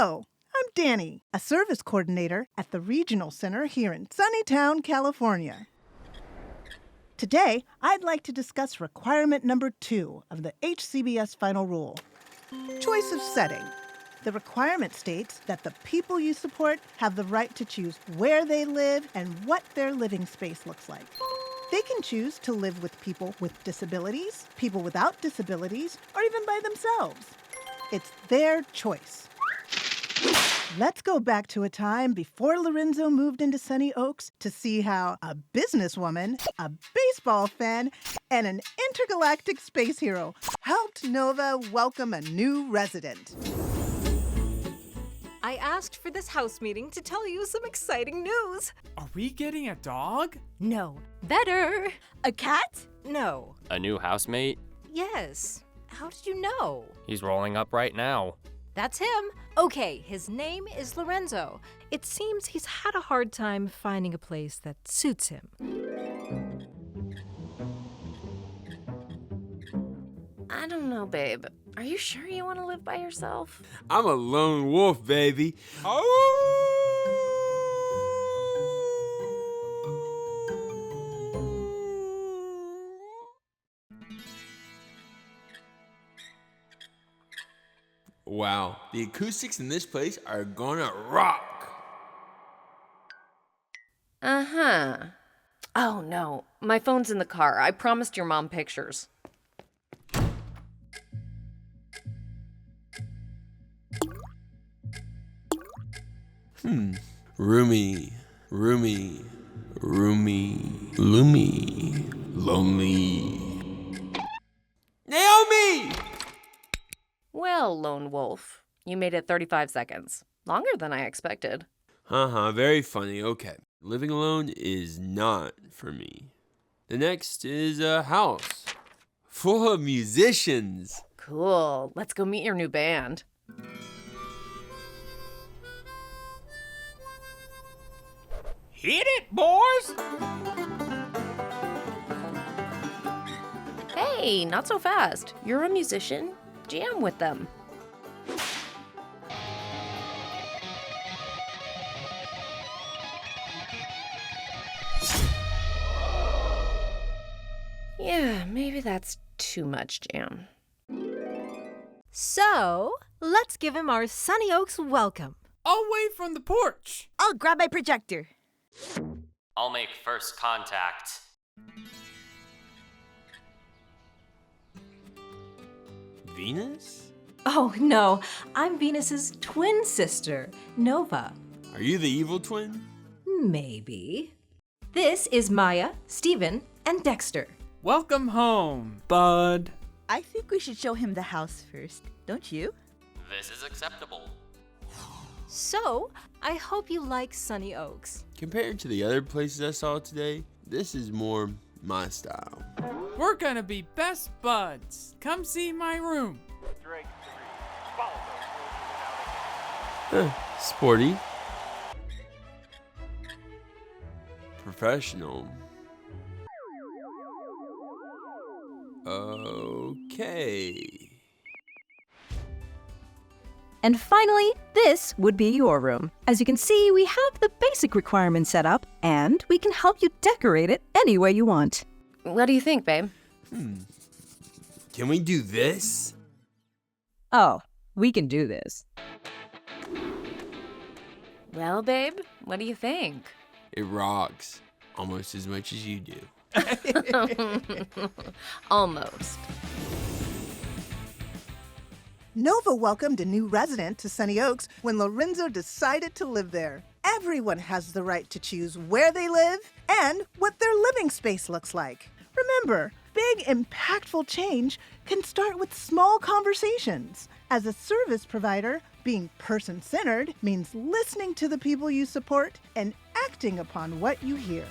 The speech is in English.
Hello, I'm Danny, a service coordinator at the Regional Center here in Sunnytown, California. Today, I'd like to discuss requirement number 2 of the HCBS Final Rule, choice of setting. The requirement states that the people you support have the right to choose where they live and what their living space looks like. They can choose to live with people with disabilities, people without disabilities, or even by themselves. It's their choice. Let's go back to a time before Lorenzo moved into Sunny Oaks to see how a businesswoman, a baseball fan, and an intergalactic space hero helped Nova welcome a new resident. I asked for this house meeting to tell you some exciting news. Are we getting a dog? No. Better. A cat? No. A new housemate? Yes. How did you know? He's rolling up right now. That's him. Okay, his name is Lorenzo. It seems he's had a hard time finding a place that suits him. I don't know, babe. Are you sure you want to live by yourself? I'm a lone wolf, baby. Wow, the acoustics in this place are gonna rock. Uh-huh. Oh, no. My phone's in the car. I promised your mom pictures. Roomy, loomy, lonely. Naomi! Well, lone wolf, you made it 35 seconds. Longer than I expected. Very funny. Okay. Living alone is not for me. The next is a house full of musicians. Cool. Let's go meet your new band. Hit it, boys! Hey, not so fast. You're a musician. Jam with them. Yeah, maybe that's too much jam. So, let's give him our Sunny Oaks welcome. I'll wait from the porch. I'll grab my projector. I'll make first contact. Venus? Oh, no. I'm Venus's twin sister, Nova. Are you the evil twin? Maybe. This is Maya, Steven, and Dexter. Welcome home, bud. I think we should show him the house first, don't you? This is acceptable. So, I hope you like Sunny Oaks. Compared to the other places I saw today, this is more my style. We're gonna be best buds. Come see my room. Sporty. Professional. Okay. And finally, this would be your room. As you can see, we have the basic requirements set up, and we can help you decorate it any way you want. What do you think, babe? Can we do this? Oh, we can do this. Well, babe, what do you think? It rocks almost as much as you do. Almost. Nova welcomed a new resident to Sunny Oaks when Lorenzo decided to live there. Everyone has the right to choose where they live and what their living space looks like. Remember, big, impactful change can start with small conversations. As a service provider, being person-centered means listening to the people you support and acting upon what you hear.